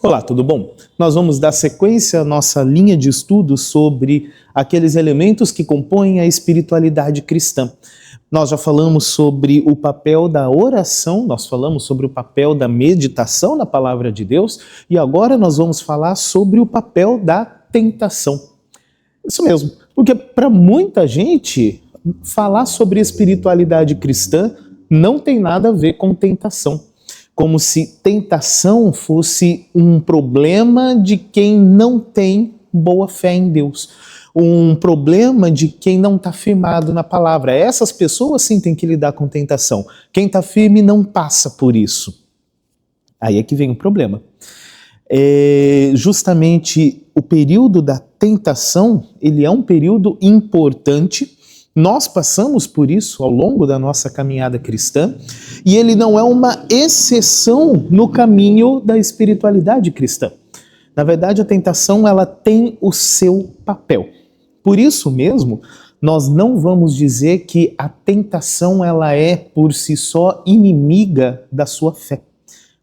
Olá, tudo bom? Nós vamos dar sequência à nossa linha de estudos sobre aqueles elementos que compõem a espiritualidade cristã. Nós já falamos sobre o papel da oração, nós falamos sobre o papel da meditação na palavra de Deus e agora nós vamos falar sobre o papel da tentação. Isso mesmo, porque para muita gente falar sobre espiritualidade cristã não tem nada a ver com tentação. Como se tentação fosse um problema de quem não tem boa fé em Deus. Um problema de quem não está firmado na palavra. Essas pessoas sim têm que lidar com tentação. Quem está firme não passa por isso. Aí é que vem o problema. Justamente o período da tentação, ele é um período importante. Nós passamos por isso ao longo da nossa caminhada cristã e ele não é uma exceção no caminho da espiritualidade cristã. Na verdade, a tentação ela tem o seu papel. Por isso mesmo, nós não vamos dizer que a tentação ela é por si só inimiga da sua fé,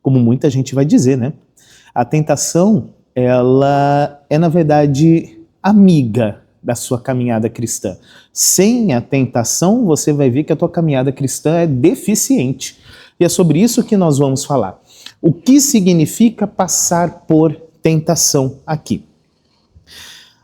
como muita gente vai dizer, né? A tentação ela é na verdade amiga da sua caminhada cristã. Sem a tentação, você vai ver que a tua caminhada cristã é deficiente. E é sobre isso que nós vamos falar. O que significa passar por tentação aqui?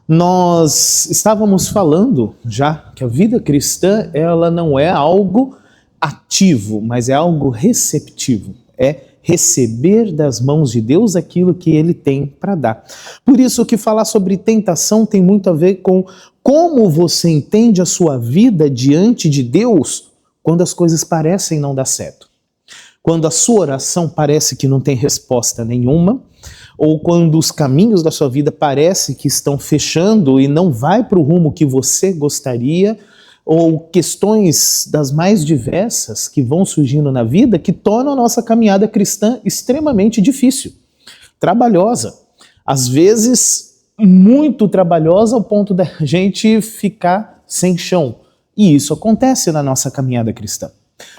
Nós estávamos falando já que a vida cristã, ela não é algo ativo, mas é algo receptivo. É receber das mãos de Deus aquilo que Ele tem para dar. Por isso que falar sobre tentação tem muito a ver com como você entende a sua vida diante de Deus quando as coisas parecem não dar certo. Quando a sua oração parece que não tem resposta nenhuma, ou quando os caminhos da sua vida parecem que estão fechando e não vai para o rumo que você gostaria, ou questões das mais diversas que vão surgindo na vida que tornam a nossa caminhada cristã extremamente difícil, trabalhosa, às vezes muito trabalhosa ao ponto da gente ficar sem chão. E isso acontece na nossa caminhada cristã.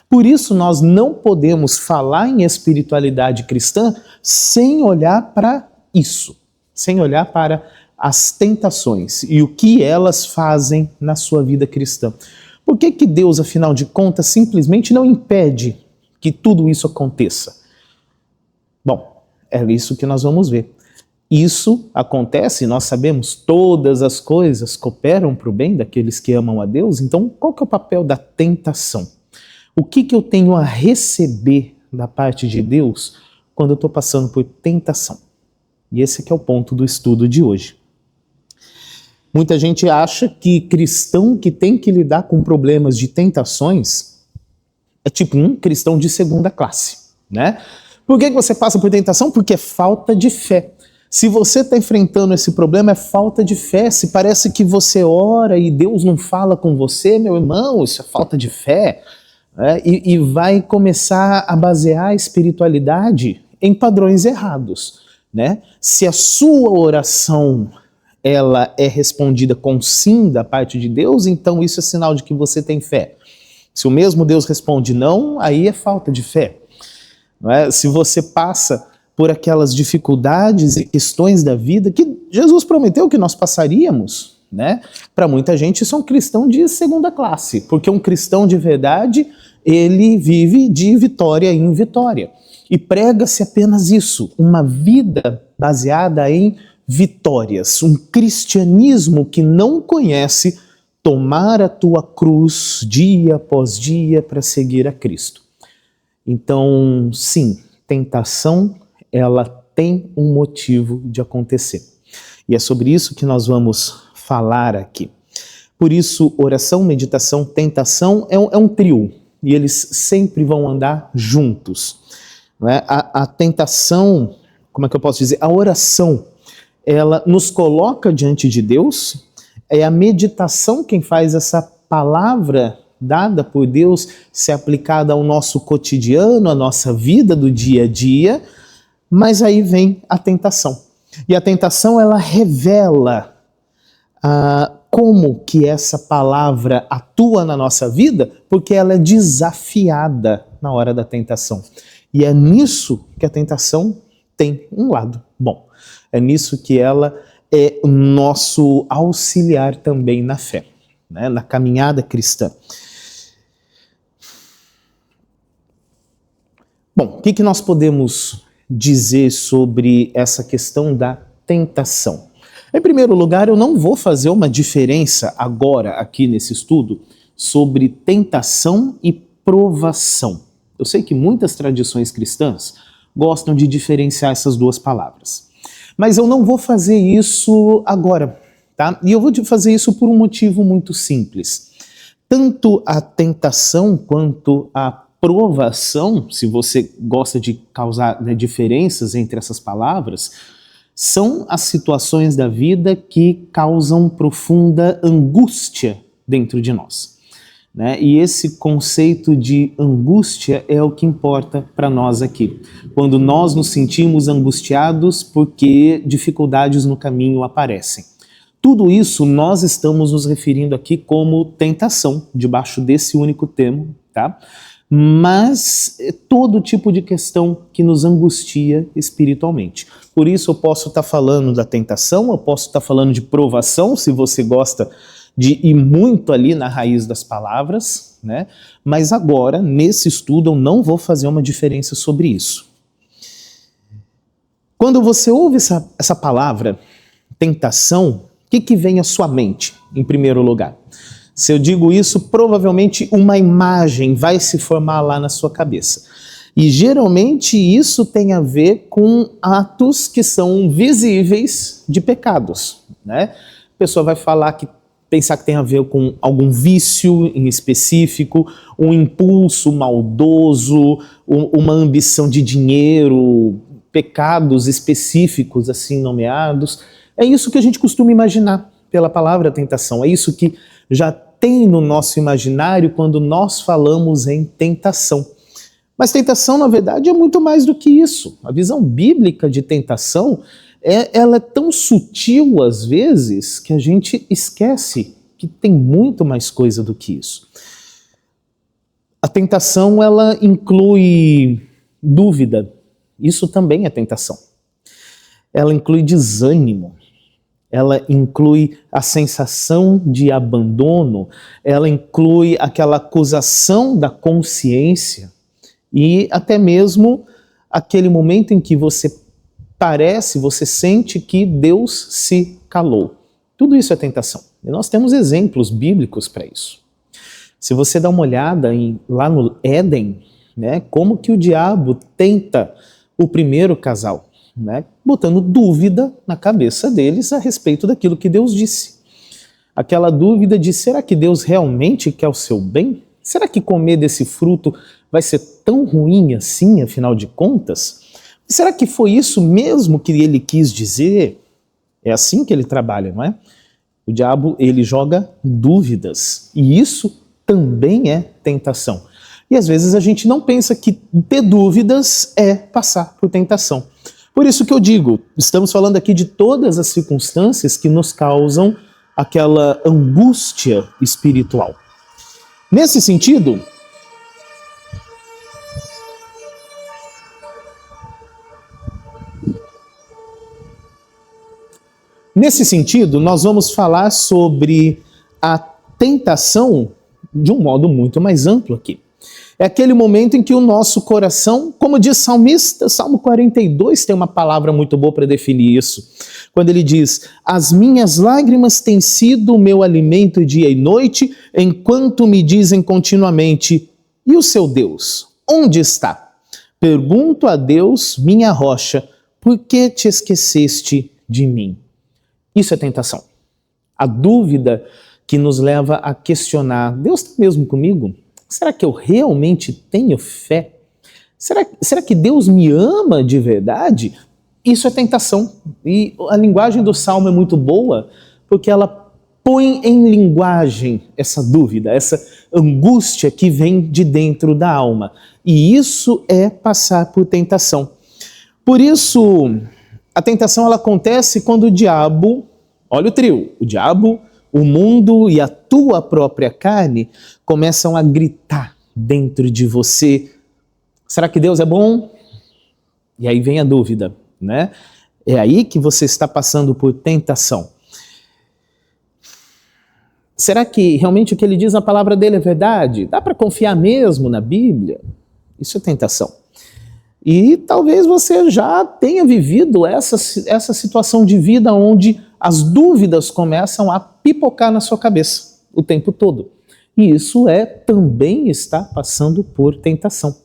Por isso nós não podemos falar em espiritualidade cristã sem olhar para isso, sem olhar para as tentações e o que elas fazem na sua vida cristã. Por que Deus, afinal de contas, simplesmente não impede que tudo isso aconteça? Bom, é isso que nós vamos ver. Isso acontece, nós sabemos, todas as coisas cooperam para o bem daqueles que amam a Deus. Então, qual que é o papel da tentação? O que eu tenho a receber da parte de Deus quando eu estou passando por tentação? E esse que é o ponto do estudo de hoje. Muita gente acha que cristão que tem que lidar com problemas de tentações é tipo um cristão de segunda classe, né? Por que você passa por tentação? Porque é falta de fé. Se você está enfrentando esse problema, é falta de fé. Se parece que você ora e Deus não fala com você, meu irmão, isso é falta de fé. E vai começar a basear a espiritualidade em padrões errados, né? Se a sua oração ela é respondida com sim da parte de Deus, então isso é sinal de que você tem fé. Se o mesmo Deus responde não, aí é falta de fé. Não é? Se você passa por aquelas dificuldades e questões da vida que Jesus prometeu que nós passaríamos, né? Para muita gente isso é um cristão de segunda classe, porque um cristão de verdade, ele vive de vitória em vitória. E prega-se apenas isso, uma vida baseada em vitórias, um cristianismo que não conhece tomar a tua cruz dia após dia para seguir a Cristo. Então, sim, tentação, ela tem um motivo de acontecer. E é sobre isso que nós vamos falar aqui. Por isso, oração, meditação, tentação é um trio, e eles sempre vão andar juntos. Não é? A tentação, como é que eu posso dizer? A oração, ela nos coloca diante de Deus, é a meditação quem faz essa palavra dada por Deus ser aplicada ao nosso cotidiano, à nossa vida do dia a dia, mas aí vem a tentação. E a tentação, ela revela como que essa palavra atua na nossa vida, porque ela é desafiada na hora da tentação. E é nisso que a tentação tem um lado bom. É nisso que ela é o nosso auxiliar também na fé, né? Na caminhada cristã. Bom, o que nós podemos dizer sobre essa questão da tentação? Em primeiro lugar, eu não vou fazer uma diferença agora, aqui nesse estudo, sobre tentação e provação. Eu sei que muitas tradições cristãs gostam de diferenciar essas duas palavras. Mas eu não vou fazer isso agora, tá? E eu vou fazer isso por um motivo muito simples. Tanto a tentação quanto a provação, se você gosta de causar, né, diferenças entre essas palavras, são as situações da vida que causam profunda angústia dentro de nós, né? E esse conceito de angústia é o que importa para nós aqui. Quando nós nos sentimos angustiados porque dificuldades no caminho aparecem. Tudo isso nós estamos nos referindo aqui como tentação, debaixo desse único termo, tá? Mas todo tipo de questão que nos angustia espiritualmente. Por isso eu posso estar falando da tentação, eu posso estar falando de provação, se você gosta de ir muito ali na raiz das palavras, né? Mas agora, nesse estudo, eu não vou fazer uma diferença sobre isso. Quando você ouve essa palavra, tentação, o que vem à sua mente, em primeiro lugar? Se eu digo isso, provavelmente uma imagem vai se formar lá na sua cabeça. E geralmente isso tem a ver com atos que são visíveis de pecados, né? A pessoa vai pensar que tem a ver com algum vício em específico, um impulso maldoso, uma ambição de dinheiro, pecados específicos assim nomeados. É isso que a gente costuma imaginar pela palavra tentação, é isso que já tem no nosso imaginário quando nós falamos em tentação. Mas tentação, na verdade, é muito mais do que isso. A visão bíblica de tentação, ela é tão sutil às vezes que a gente esquece que tem muito mais coisa do que isso. A tentação, ela inclui dúvida. Isso também é tentação. Ela inclui desânimo. Ela inclui a sensação de abandono, ela inclui aquela acusação da consciência e até mesmo aquele momento em que você sente que Deus se calou. Tudo isso é tentação. E nós temos exemplos bíblicos para isso. Se você dá uma olhada lá no Éden, né, como que o diabo tenta o primeiro casal, né, botando dúvida na cabeça deles a respeito daquilo que Deus disse. Aquela dúvida de, será que Deus realmente quer o seu bem? Será que comer desse fruto vai ser tão ruim assim, afinal de contas? Será que foi isso mesmo que ele quis dizer? É assim que ele trabalha, não é? O diabo, ele joga dúvidas, e isso também é tentação. E às vezes a gente não pensa que ter dúvidas é passar por tentação. Por isso que eu digo, estamos falando aqui de todas as circunstâncias que nos causam aquela angústia espiritual. Nesse sentido, nós vamos falar sobre a tentação de um modo muito mais amplo aqui. É aquele momento em que o nosso coração, como diz o salmista, Salmo 42 tem uma palavra muito boa para definir isso. Quando ele diz, as minhas lágrimas têm sido o meu alimento dia e noite, enquanto me dizem continuamente, e o seu Deus, onde está? Pergunto a Deus, minha rocha, por que te esqueceste de mim? Isso é tentação. A dúvida que nos leva a questionar, Deus está mesmo comigo? Será que eu realmente tenho fé? Será que Deus me ama de verdade? Isso é tentação. E a linguagem do Salmo é muito boa, porque ela põe em linguagem essa dúvida, essa angústia que vem de dentro da alma. E isso é passar por tentação. Por isso, a tentação ela acontece quando o diabo, olha o trio, o diabo, o mundo e a tua própria carne começam a gritar dentro de você. Será que Deus é bom? E aí vem a dúvida. né? É aí que você está passando por tentação. Será que realmente o que ele diz na palavra dele é verdade? Dá para confiar mesmo na Bíblia? Isso é tentação. E talvez você já tenha vivido essa situação de vida onde as dúvidas começam a pipocar na sua cabeça o tempo todo. E isso também está passando por tentação.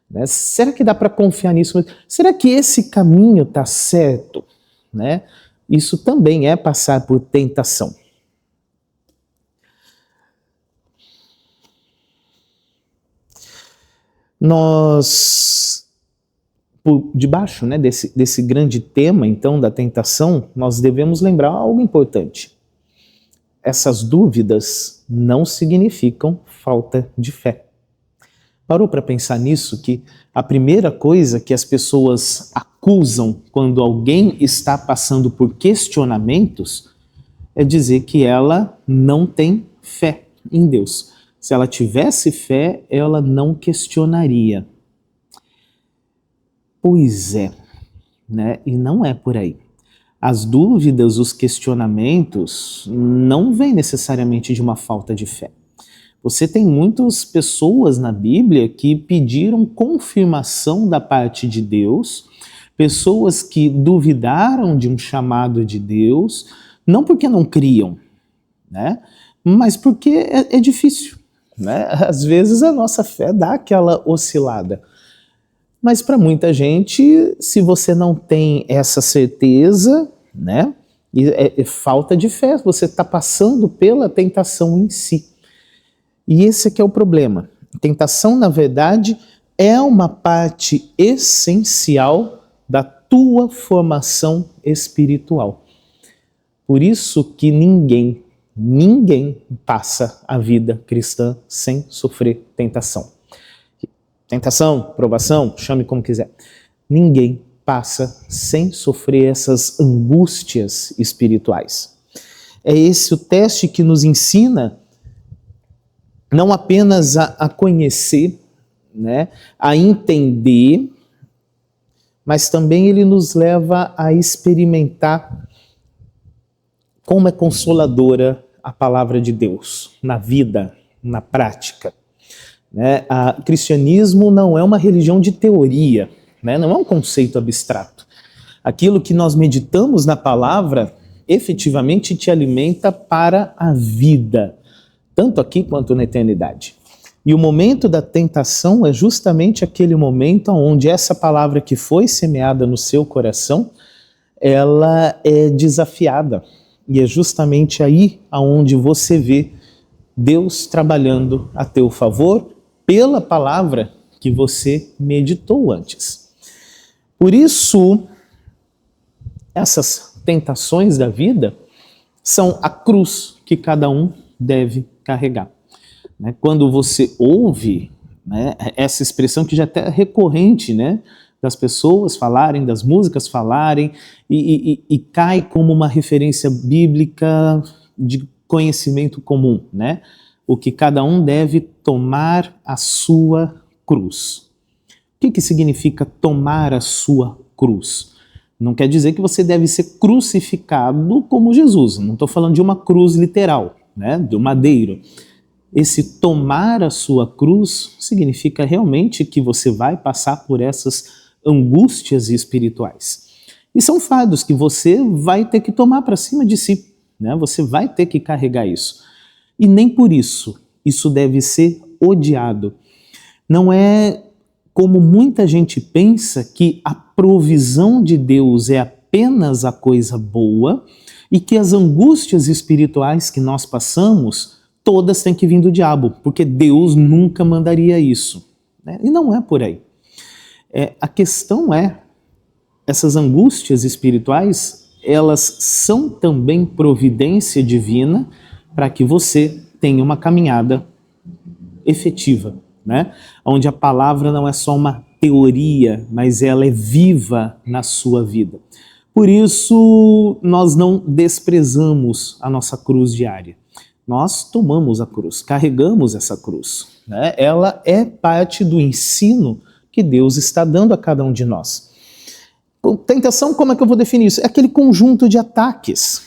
Né? Será que dá para confiar nisso? Será que esse caminho está certo? Né? Isso também é passar por tentação. Nós, por debaixo, né, desse grande tema, então, da tentação, nós devemos lembrar algo importante. Essas dúvidas não significam falta de fé. Parou para pensar nisso? Que a primeira coisa que as pessoas acusam quando alguém está passando por questionamentos é dizer que ela não tem fé em Deus. Se ela tivesse fé, ela não questionaria. Pois é, né? E não é por aí. As dúvidas, os questionamentos não vêm necessariamente de uma falta de fé. Você tem muitas pessoas na Bíblia que pediram confirmação da parte de Deus, pessoas que duvidaram de um chamado de Deus, não porque não criam, né? Mas porque é difícil, né? Às vezes a nossa fé dá aquela oscilada. Mas para muita gente, se você não tem essa certeza, né? É falta de fé, você está passando pela tentação em si. E esse aqui é o problema. A tentação, na verdade, é uma parte essencial da tua formação espiritual. Por isso que ninguém passa a vida cristã sem sofrer tentação. Tentação, provação, chame como quiser. Ninguém passa sem sofrer essas angústias espirituais. É esse o teste que nos ensina não apenas a conhecer, né, a entender, mas também ele nos leva a experimentar como é consoladora a palavra de Deus na vida, na prática. Né? O cristianismo não é uma religião de teoria, né? Não é um conceito abstrato. Aquilo que nós meditamos na palavra efetivamente te alimenta para a vida, tanto aqui quanto na eternidade. E o momento da tentação é justamente aquele momento onde essa palavra que foi semeada no seu coração, ela é desafiada. E é justamente aí aonde você vê Deus trabalhando a teu favor pela palavra que você meditou antes. Por isso, essas tentações da vida são a cruz que cada um deve carregar. Quando você ouve, né, essa expressão que já é até recorrente, né, das pessoas falarem, das músicas falarem, e cai como uma referência bíblica de conhecimento comum, né? O que cada um deve tomar a sua cruz. O que significa tomar a sua cruz? Não quer dizer que você deve ser crucificado como Jesus. Não estou falando de uma cruz literal, né, de um madeiro. Esse tomar a sua cruz significa realmente que você vai passar por essas angústias espirituais. E são fardos que você vai ter que tomar para cima de si, né? Você vai ter que carregar isso. E nem por isso deve ser odiado. Não é como muita gente pensa que a provisão de Deus é apenas a coisa boa e que as angústias espirituais que nós passamos, todas têm que vir do diabo, porque Deus nunca mandaria isso. Né? E não é por aí. A questão é, essas angústias espirituais, elas são também providência divina para que você tenha uma caminhada efetiva, né? Onde a palavra não é só uma teoria, mas ela é viva na sua vida. Por isso, nós não desprezamos a nossa cruz diária. Nós tomamos a cruz, carregamos essa cruz, né? Ela é parte do ensino que Deus está dando a cada um de nós. Tentação, como é que eu vou definir isso? É aquele conjunto de ataques,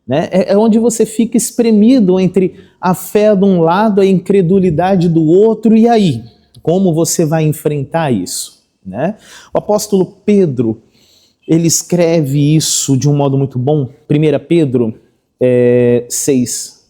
né? É onde você fica espremido entre a fé de um lado, a incredulidade do outro, e aí? Como você vai enfrentar isso, né? O apóstolo Pedro, ele escreve isso de um modo muito bom. 1 Pedro 6,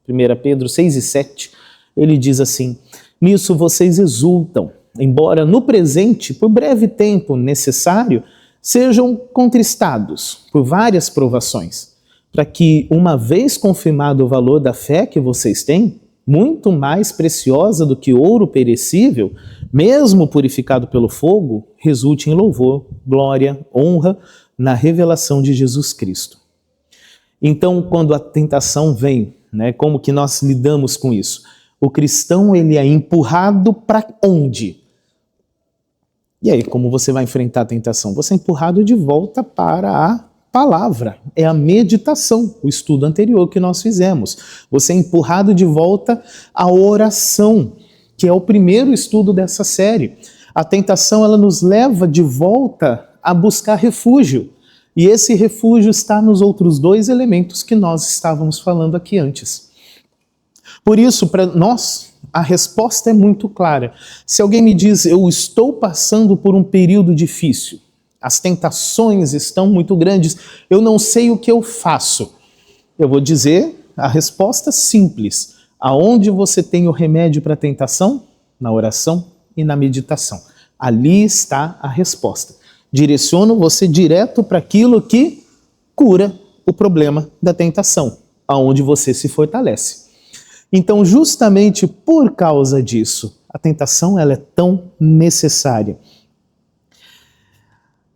1 Pedro 6 e 7, ele diz assim: nisso vocês exultam, embora no presente, por breve tempo necessário, sejam contristados por várias provações, para que, uma vez confirmado o valor da fé que vocês têm, muito mais preciosa do que ouro perecível, mesmo purificado pelo fogo, resulte em louvor, glória, honra na revelação de Jesus Cristo. Então, quando a tentação vem, né, como que nós lidamos com isso? O cristão, ele é empurrado para onde? E aí, como você vai enfrentar a tentação? Você é empurrado de volta para a palavra, é a meditação, o estudo anterior que nós fizemos. Você é empurrado de volta à oração, que é o primeiro estudo dessa série. A tentação, ela nos leva de volta a buscar refúgio. E esse refúgio está nos outros dois elementos que nós estávamos falando aqui antes. Por isso, para nós, a resposta é muito clara. Se alguém me diz, eu estou passando por um período difícil, as tentações estão muito grandes, eu não sei o que eu faço, eu vou dizer a resposta simples. Aonde você tem o remédio para a tentação? Na oração e na meditação. Ali está a resposta. Direciono você direto para aquilo que cura o problema da tentação, aonde você se fortalece. Então, justamente por causa disso, a tentação ela é tão necessária.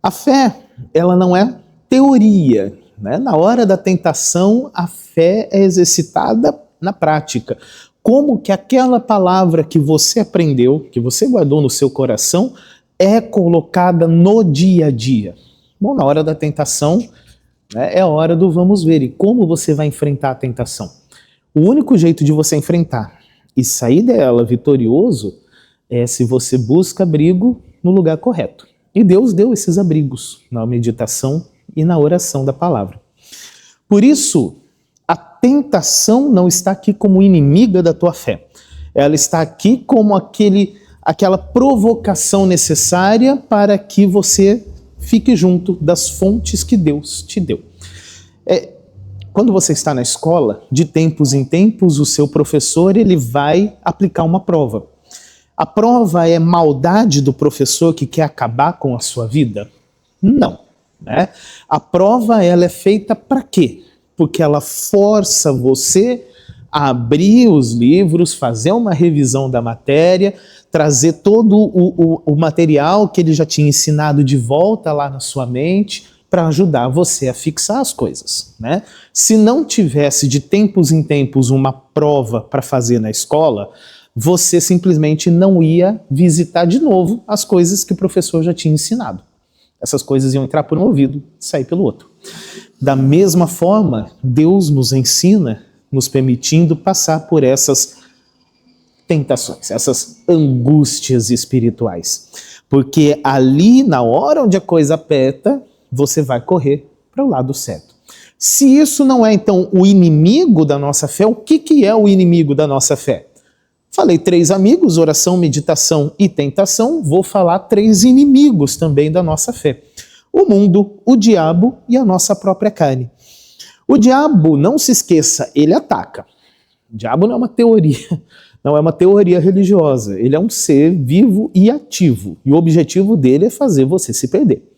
A fé, ela não é teoria, né? Na hora da tentação, a fé é exercitada na prática. Como que aquela palavra que você aprendeu, que você guardou no seu coração, é colocada no dia a dia? Bom, na hora da tentação, né, é a hora do vamos ver. E como você vai enfrentar a tentação? O único jeito de você enfrentar e sair dela vitorioso é se você busca abrigo no lugar correto. E Deus deu esses abrigos na meditação e na oração da palavra. Por isso, a tentação não está aqui como inimiga da tua fé. Ela está aqui como aquela provocação necessária para que você fique junto das fontes que Deus te deu. Quando você está na escola, de tempos em tempos, o seu professor ele vai aplicar uma prova. A prova é maldade do professor que quer acabar com a sua vida? Não, né? A prova ela é feita para quê? Porque ela força você a abrir os livros, fazer uma revisão da matéria, trazer todo o material que ele já tinha ensinado de volta lá na sua mente para ajudar você a fixar as coisas, né? Se não tivesse de tempos em tempos uma prova para fazer na escola, você simplesmente não ia visitar de novo as coisas que o professor já tinha ensinado. Essas coisas iam entrar por um ouvido e sair pelo outro. Da mesma forma, Deus nos ensina, nos permitindo passar por essas tentações, essas angústias espirituais. Porque ali, na hora onde a coisa aperta, você vai correr para o lado certo. Se isso não é, então, o inimigo da nossa fé, o que é o inimigo da nossa fé? Falei 3 amigos, oração, meditação e tentação, vou falar 3 inimigos também da nossa fé. O mundo, o diabo e a nossa própria carne. O diabo, não se esqueça, ele ataca. O diabo não é uma teoria, não é uma teoria religiosa, ele é um ser vivo e ativo, e o objetivo dele é fazer você se perder.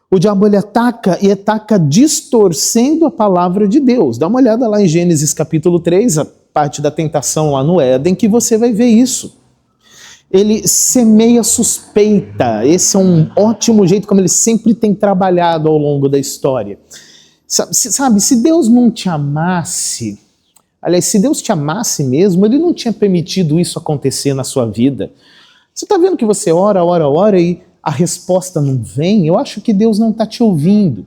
O diabo ele ataca e ataca distorcendo a palavra de Deus. Dá uma olhada lá em Gênesis capítulo 3, a parte da tentação lá no Éden, que você vai ver isso. Ele semeia suspeita. Esse é um ótimo jeito como ele sempre tem trabalhado ao longo da história. Sabe, se Deus não te amasse, aliás, se Deus te amasse mesmo, ele não tinha permitido isso acontecer na sua vida. Você está vendo que você ora e a resposta não vem? Eu acho que Deus não está te ouvindo.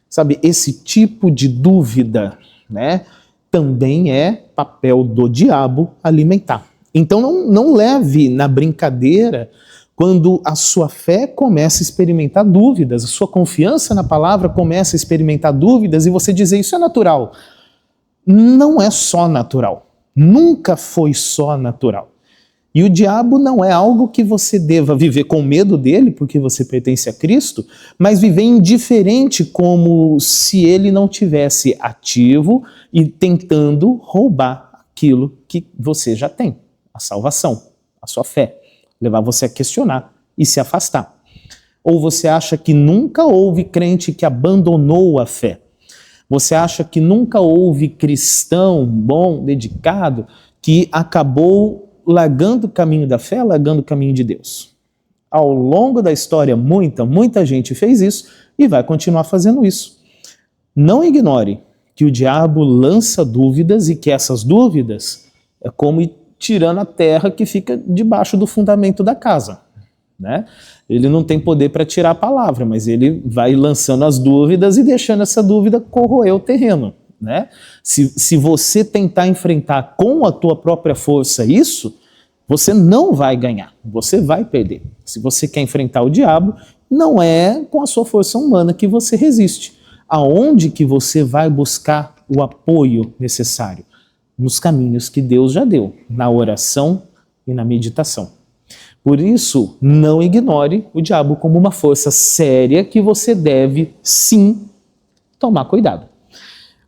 Sabe, esse tipo de dúvida, né, também é papel do diabo alimentar. Então não leve na brincadeira quando a sua fé começa a experimentar dúvidas, a sua confiança na palavra começa a experimentar dúvidas e você dizer isso é natural. Não é só natural. Nunca foi só natural. E o diabo não é algo que você deva viver com medo dele, porque você pertence a Cristo, mas viver indiferente como se ele não tivesse ativo e tentando roubar aquilo que você já tem, a salvação, a sua fé, levar você a questionar e se afastar. Ou você acha que nunca houve crente que abandonou a fé? Você acha que nunca houve cristão bom, dedicado, que acabou largando o caminho da fé, largando o caminho de Deus? Ao longo da história, muita gente fez isso e vai continuar fazendo isso. Não ignore que o diabo lança dúvidas e que essas dúvidas é como ir tirando a terra que fica debaixo do fundamento da casa, né? Ele não tem poder para tirar a palavra, mas ele vai lançando as dúvidas e deixando essa dúvida corroer o terreno, né? Se você tentar enfrentar com a tua própria força isso, você não vai ganhar, você vai perder. Se você quer enfrentar o diabo, não é com a sua força humana que você resiste. Aonde que você vai buscar o apoio necessário? Nos caminhos que Deus já deu, na oração e na meditação. Por isso, não ignore o diabo como uma força séria que você deve, sim, tomar cuidado.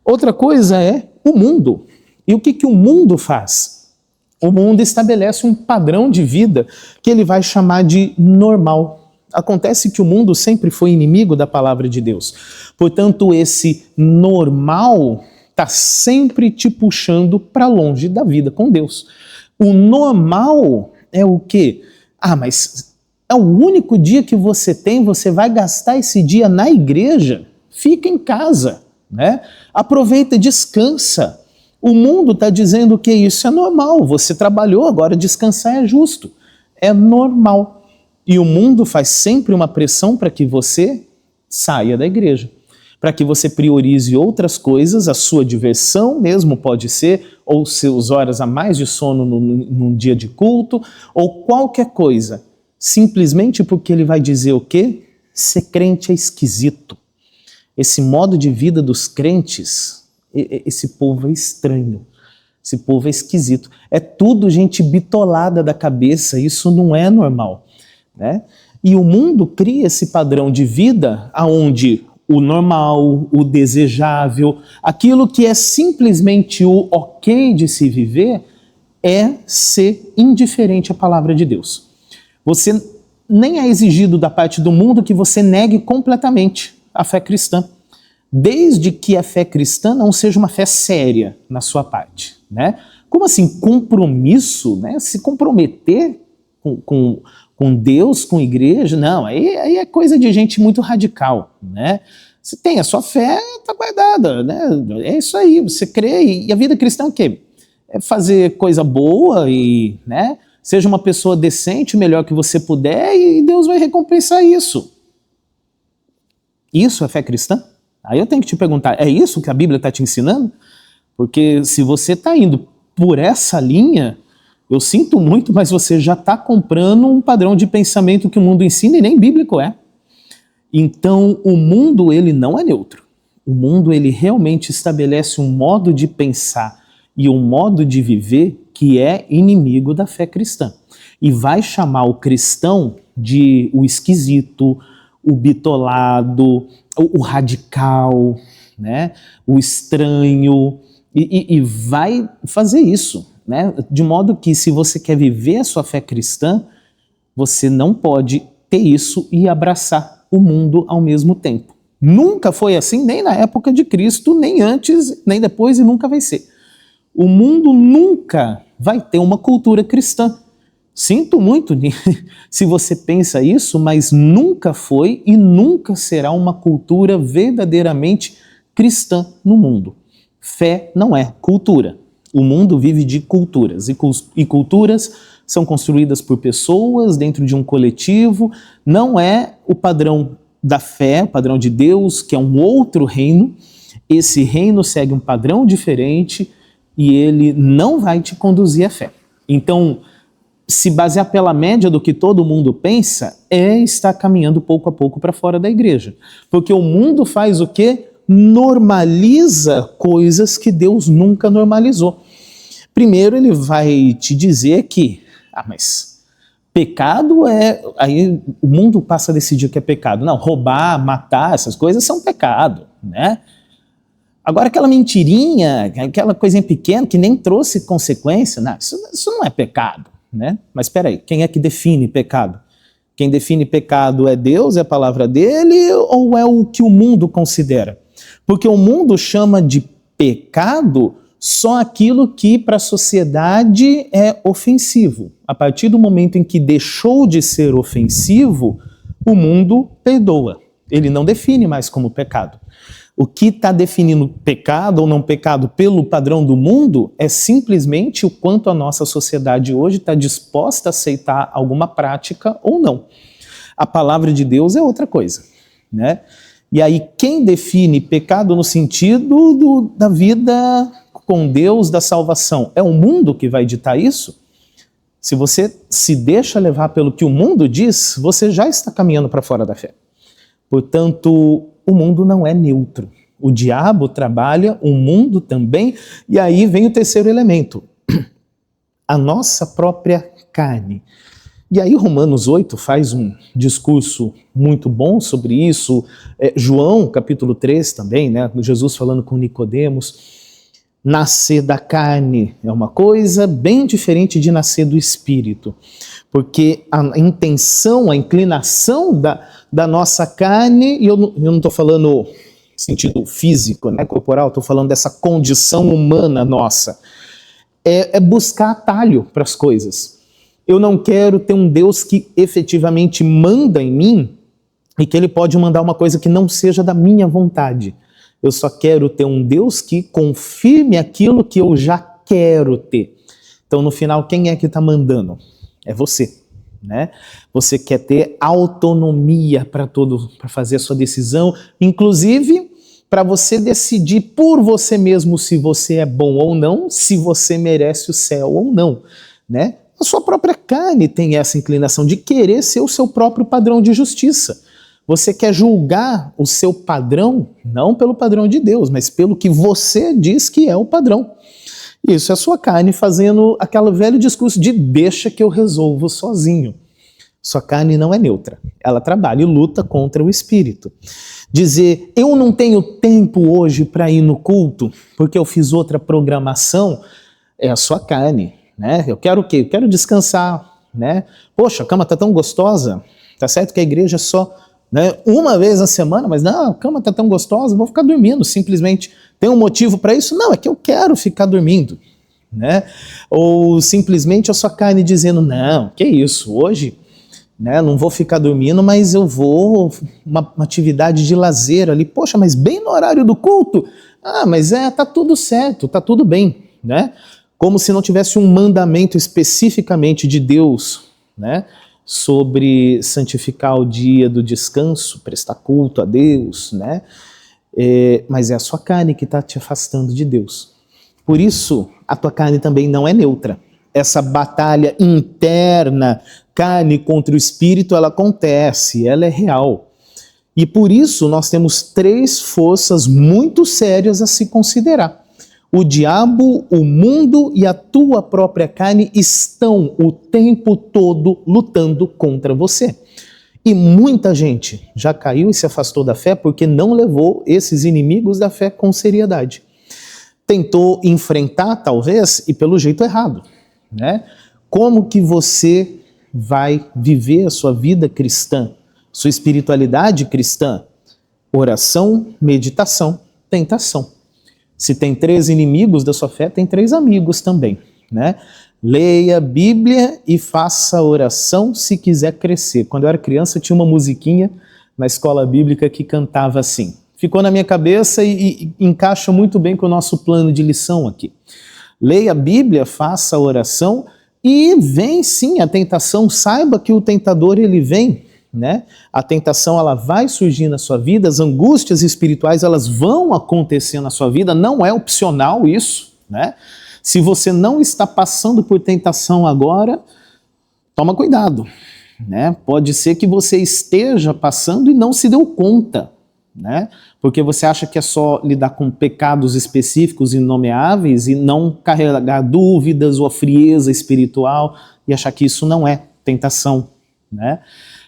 Outra coisa é o mundo. E o que o mundo faz? O mundo estabelece um padrão de vida que ele vai chamar de normal. Acontece que o mundo sempre foi inimigo da palavra de Deus. Portanto, esse normal está sempre te puxando para longe da vida com Deus. O normal é o quê? Mas é o único dia que você tem, você vai gastar esse dia na igreja? Fica em casa, né? Aproveita, descansa. O mundo está dizendo que isso é normal, você trabalhou, agora descansar é justo. É normal. E o mundo faz sempre uma pressão para que você saia da igreja, para que você priorize outras coisas, a sua diversão mesmo pode ser, ou seus horas a mais de sono num dia de culto, ou qualquer coisa, simplesmente porque ele vai dizer o quê? Ser crente é esquisito. Esse modo de vida dos crentes, esse povo é estranho, esse povo é esquisito. É tudo gente bitolada da cabeça, isso não é normal, né? E o mundo cria esse padrão de vida onde o normal, o desejável, aquilo que é simplesmente o ok de se viver, é ser indiferente à palavra de Deus. Você nem é exigido da parte do mundo que você negue completamente a fé cristã, desde que a fé cristã não seja uma fé séria na sua parte, né? Como assim, compromisso, né? Se comprometer com Deus, com igreja, não, aí é coisa de gente muito radical, né? Você tem a sua fé, está guardada, né? É isso aí, você crê, e a vida cristã é o quê? É fazer coisa boa e, né? Seja uma pessoa decente, o melhor que você puder, e Deus vai recompensar isso. Isso é fé cristã? Aí eu tenho que te perguntar, é isso que a Bíblia está te ensinando? Porque se você está indo por essa linha, eu sinto muito, mas você já está comprando um padrão de pensamento que o mundo ensina e nem bíblico é. Então, o mundo, ele não é neutro. O mundo, ele realmente estabelece um modo de pensar e um modo de viver que é inimigo da fé cristã. E vai chamar o cristão de o esquisito, o bitolado, o radical, né? O estranho, e vai fazer isso, né? De modo que se você quer viver a sua fé cristã, você não pode ter isso e abraçar o mundo ao mesmo tempo. Nunca foi assim, nem na época de Cristo, nem antes, nem depois, e nunca vai ser. O mundo nunca vai ter uma cultura cristã. Sinto muito se você pensa isso, mas nunca foi e nunca será uma cultura verdadeiramente cristã no mundo. Fé não é cultura. O mundo vive de culturas, e culturas são construídas por pessoas dentro de um coletivo. Não é o padrão da fé, o padrão de Deus, que é um outro reino. Esse reino segue um padrão diferente e ele não vai te conduzir à fé. Então, se basear pela média do que todo mundo pensa, é estar caminhando pouco a pouco para fora da igreja. Porque o mundo faz o quê? Normaliza coisas que Deus nunca normalizou. Primeiro ele vai te dizer que, mas pecado é... Aí o mundo passa a decidir o que é pecado. Não, roubar, matar, essas coisas são pecado, né? Agora aquela mentirinha, aquela coisinha pequena que nem trouxe consequência, não, isso não é pecado, né? Mas espera aí, quem é que define pecado? Quem define pecado é Deus, é a palavra dele, ou é o que o mundo considera? Porque o mundo chama de pecado só aquilo que para a sociedade é ofensivo. A partir do momento em que deixou de ser ofensivo, o mundo perdoa. Ele não define mais como pecado. O que está definindo pecado ou não pecado pelo padrão do mundo é simplesmente o quanto a nossa sociedade hoje está disposta a aceitar alguma prática ou não. A palavra de Deus é outra coisa, né? E aí quem define pecado no sentido da vida com Deus, da salvação, é o mundo que vai ditar isso? Se você se deixa levar pelo que o mundo diz, você já está caminhando para fora da fé. Portanto, o mundo não é neutro. O diabo trabalha, o mundo também, e aí vem o terceiro elemento, a nossa própria carne. E aí Romanos 8 faz um discurso muito bom sobre isso, João capítulo 3 também, né? Jesus falando com Nicodemos. Nascer da carne é uma coisa bem diferente de nascer do espírito, porque a intenção, a inclinação da nossa carne, e eu não estou falando no sentido físico, né, corporal, estou falando dessa condição humana nossa, é buscar atalho para as coisas. Eu não quero ter um Deus que efetivamente manda em mim e que ele pode mandar uma coisa que não seja da minha vontade. Eu só quero ter um Deus que confirme aquilo que eu já quero ter. Então, no final, quem é que está mandando? É você, né? Você quer ter autonomia para fazer a sua decisão, inclusive para você decidir por você mesmo se você é bom ou não, se você merece o céu ou não, né? A sua própria carne tem essa inclinação de querer ser o seu próprio padrão de justiça. Você quer julgar o seu padrão, não pelo padrão de Deus, mas pelo que você diz que é o padrão. Isso é a sua carne fazendo aquele velho discurso de deixa que eu resolvo sozinho. Sua carne não é neutra, ela trabalha e luta contra o espírito. Dizer, eu não tenho tempo hoje para ir no culto, porque eu fiz outra programação, é a sua carne, né? Eu quero o quê? Eu quero descansar, né? Poxa, a cama tá tão gostosa, tá certo que a igreja é só... né, uma vez na semana, mas não, a cama está tão gostosa, vou ficar dormindo, simplesmente. Tem um motivo para isso? Não, é que eu quero ficar dormindo, né? Ou simplesmente a sua carne dizendo, não, que isso, hoje, né, não vou ficar dormindo, mas eu vou, uma atividade de lazer ali, poxa, mas bem no horário do culto? Ah, mas tá tudo certo, tá tudo bem, né? Como se não tivesse um mandamento especificamente de Deus, né? Sobre santificar o dia do descanso, prestar culto a Deus, né? Mas é a sua carne que está te afastando de Deus. Por isso, a tua carne também não é neutra. Essa batalha interna, carne contra o espírito, ela acontece, ela é real. E por isso nós temos 3 forças muito sérias a se considerar. O diabo, o mundo e a tua própria carne estão o tempo todo lutando contra você. E muita gente já caiu e se afastou da fé porque não levou esses inimigos da fé com seriedade. Tentou enfrentar, talvez, e pelo jeito errado, né? Como que você vai viver a sua vida cristã, sua espiritualidade cristã? Oração, meditação, tentação. Se tem 3 inimigos da sua fé, tem 3 amigos também, né? Leia a Bíblia e faça oração se quiser crescer. Quando eu era criança, tinha uma musiquinha na escola bíblica que cantava assim. Ficou na minha cabeça e encaixa muito bem com o nosso plano de lição aqui. Leia a Bíblia, faça a oração e vem sim a tentação. Saiba que o tentador, ele vem, né? A tentação, ela vai surgir na sua vida, as angústias espirituais, elas vão acontecer na sua vida, não é opcional isso, né? Se você não está passando por tentação agora, toma cuidado, né? Pode ser que você esteja passando e não se deu conta, né? Porque você acha que é só lidar com pecados específicos e inomeáveis e não carregar dúvidas ou a frieza espiritual e achar que isso não é tentação, né?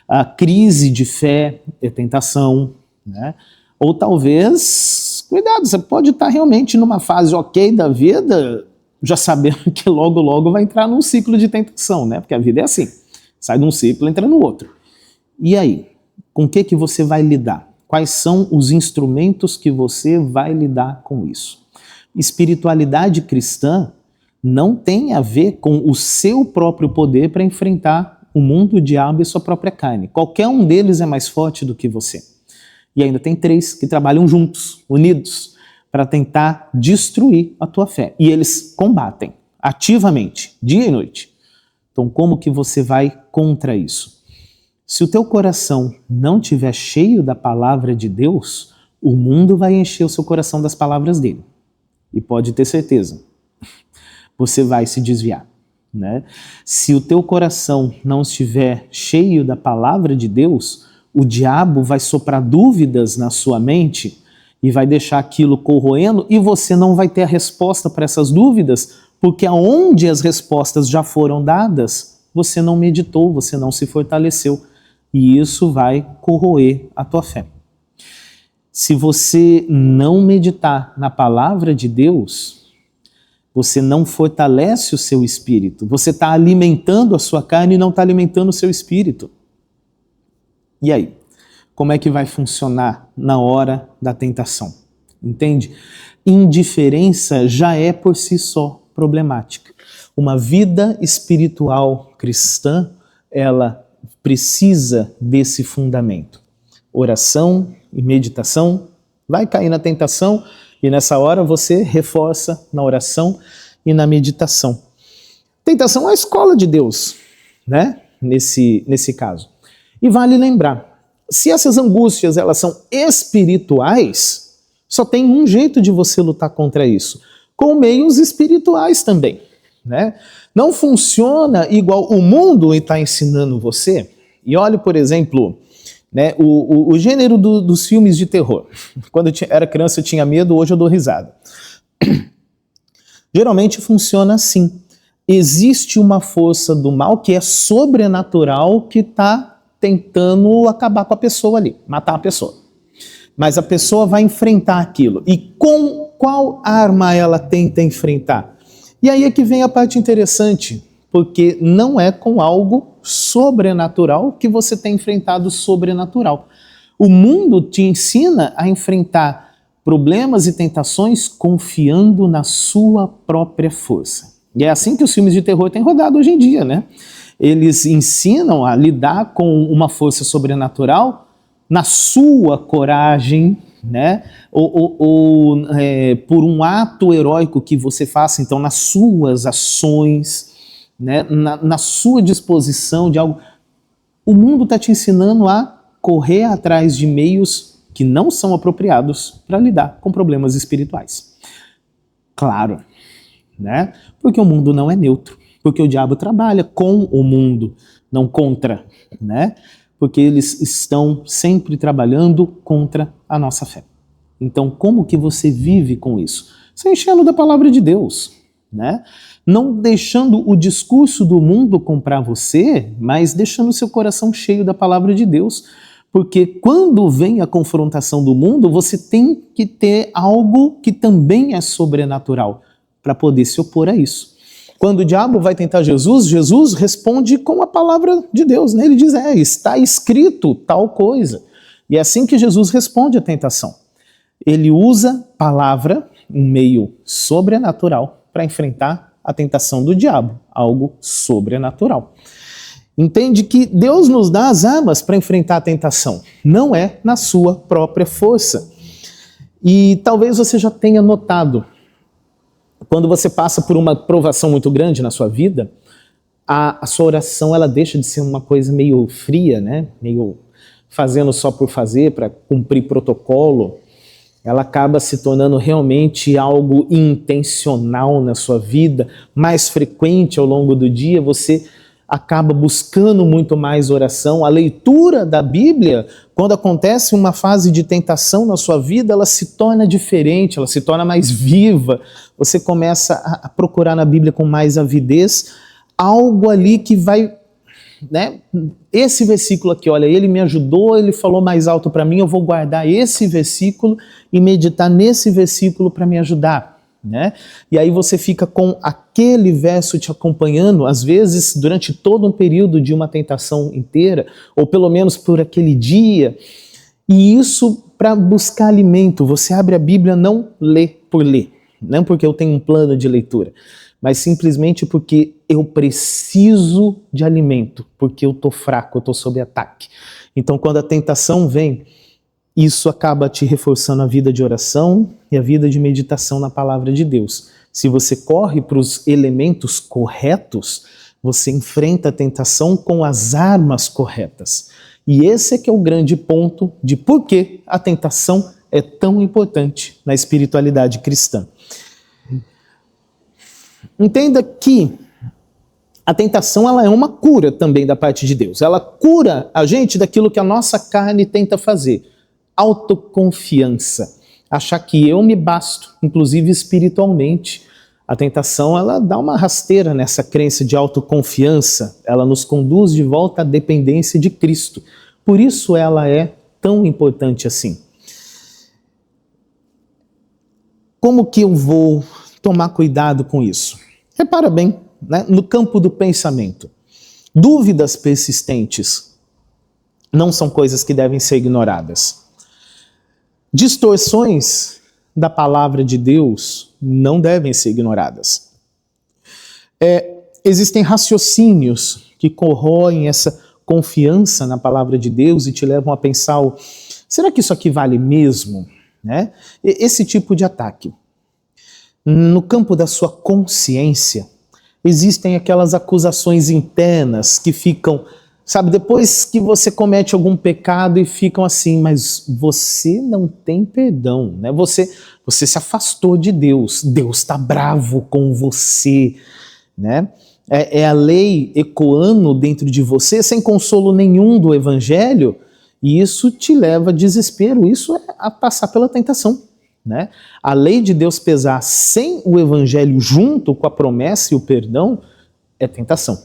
A crise de fé é tentação, né? Ou talvez, cuidado, você pode estar realmente numa fase ok da vida, já sabendo que logo logo vai entrar num ciclo de tentação, né? Porque a vida é assim, sai de um ciclo e entra no outro. E aí, com o que você vai lidar? Quais são os instrumentos que você vai lidar com isso? Espiritualidade cristã não tem a ver com o seu próprio poder para enfrentar o mundo, o diabo e sua própria carne. Qualquer um deles é mais forte do que você. E ainda tem 3 que trabalham juntos, unidos, para tentar destruir a tua fé. E eles combatem ativamente, dia e noite. Então, como que você vai contra isso? Se o teu coração não estiver cheio da palavra de Deus, o mundo vai encher o seu coração das palavras dele. E pode ter certeza, você vai se desviar, né? Se o teu coração não estiver cheio da palavra de Deus, o diabo vai soprar dúvidas na sua mente e vai deixar aquilo corroendo e você não vai ter a resposta para essas dúvidas, porque aonde as respostas já foram dadas, você não meditou, você não se fortaleceu. E isso vai corroer a tua fé. Se você não meditar na palavra de Deus, você não fortalece o seu espírito. Você está alimentando a sua carne e não está alimentando o seu espírito. E aí? Como é que vai funcionar na hora da tentação? Entende? Indiferença já é por si só problemática. Uma vida espiritual cristã, ela precisa desse fundamento. Oração e meditação, vai cair na tentação e nessa hora você reforça na oração e na meditação. Tentação é a escola de Deus, né? Nesse caso. E vale lembrar, se essas angústias elas são espirituais, só tem um jeito de você lutar contra isso, com meios espirituais também, né? Não funciona igual o mundo está ensinando você. E olhe, por exemplo, né, o gênero dos filmes de terror. Quando eu era criança eu tinha medo, hoje eu dou risada. Geralmente funciona assim. Existe uma força do mal que é sobrenatural que está tentando acabar com a pessoa ali, matar a pessoa. Mas a pessoa vai enfrentar aquilo. E com qual arma ela tenta enfrentar? E aí é que vem a parte interessante, porque não é com algo sobrenatural que você tem enfrentado o sobrenatural. O mundo te ensina a enfrentar problemas e tentações confiando na sua própria força. E é assim que os filmes de terror têm rodado hoje em dia, né? Eles ensinam a lidar com uma força sobrenatural na sua coragem, né? Ou por um ato heróico que você faça, então, nas suas ações, né? Na sua disposição de algo. O mundo está te ensinando a correr atrás de meios que não são apropriados para lidar com problemas espirituais. Claro, né? Porque o mundo não é neutro, porque o diabo trabalha com o mundo, não contra, né? Porque eles estão sempre trabalhando contra a nossa fé. Então, como que você vive com isso? Você enchendo da palavra de Deus, né? Não deixando o discurso do mundo comprar você, mas deixando o seu coração cheio da palavra de Deus. Porque quando vem a confrontação do mundo, você tem que ter algo que também é sobrenatural para poder se opor a isso. Quando o diabo vai tentar Jesus, Jesus responde com a palavra de Deus, né? Ele diz, está escrito tal coisa. E é assim que Jesus responde à tentação. Ele usa palavra, um meio sobrenatural, para enfrentar a tentação do diabo, algo sobrenatural. Entende que Deus nos dá as armas para enfrentar a tentação, não é na sua própria força. E talvez você já tenha notado, quando você passa por uma provação muito grande na sua vida, a sua oração ela deixa de ser uma coisa meio fria, né? Meio fazendo só por fazer, para cumprir protocolo. Ela acaba se tornando realmente algo intencional na sua vida, mais frequente ao longo do dia. Você acaba buscando muito mais oração. A leitura da Bíblia, quando acontece uma fase de tentação na sua vida, ela se torna diferente, ela se torna mais viva. Você começa a procurar na Bíblia com mais avidez, algo ali que vai, né? Esse versículo aqui, olha, ele me ajudou, ele falou mais alto para mim, eu vou guardar esse versículo e meditar nesse versículo para me ajudar. Né? E aí você fica com aquele verso te acompanhando, às vezes durante todo um período de uma tentação inteira, ou pelo menos por aquele dia, e isso para buscar alimento. Você abre a Bíblia não lê por ler, não porque eu tenho um plano de leitura, mas simplesmente porque eu preciso de alimento, porque eu estou fraco, eu estou sob ataque. Então quando a tentação vem, isso acaba te reforçando a vida de oração e a vida de meditação na palavra de Deus. Se você corre para os elementos corretos, você enfrenta a tentação com as armas corretas. E esse é que é o grande ponto de por que a tentação é tão importante na espiritualidade cristã. Entenda que a tentação ela é uma cura também da parte de Deus. Ela cura a gente daquilo que a nossa carne tenta fazer. Autoconfiança, achar que eu me basto, inclusive espiritualmente. A tentação, ela dá uma rasteira nessa crença de autoconfiança, ela nos conduz de volta à dependência de Cristo. Por isso ela é tão importante assim. Como que eu vou tomar cuidado com isso? Repara bem, né? No campo do pensamento. Dúvidas persistentes não são coisas que devem ser ignoradas. Distorções da palavra de Deus não devem ser ignoradas. Existem raciocínios que corroem essa confiança na palavra de Deus e te levam a pensar, será que isso aqui vale mesmo? Né? Esse tipo de ataque. No campo da sua consciência, existem aquelas acusações internas que ficam, sabe, depois que você comete algum pecado e ficam assim, mas você não tem perdão, né? Você se afastou de Deus, Deus está bravo com você, né? É a lei ecoando dentro de você, sem consolo nenhum do Evangelho, e isso te leva a desespero, isso é a passar pela tentação, né? A lei de Deus pesar sem o Evangelho junto com a promessa e o perdão é tentação.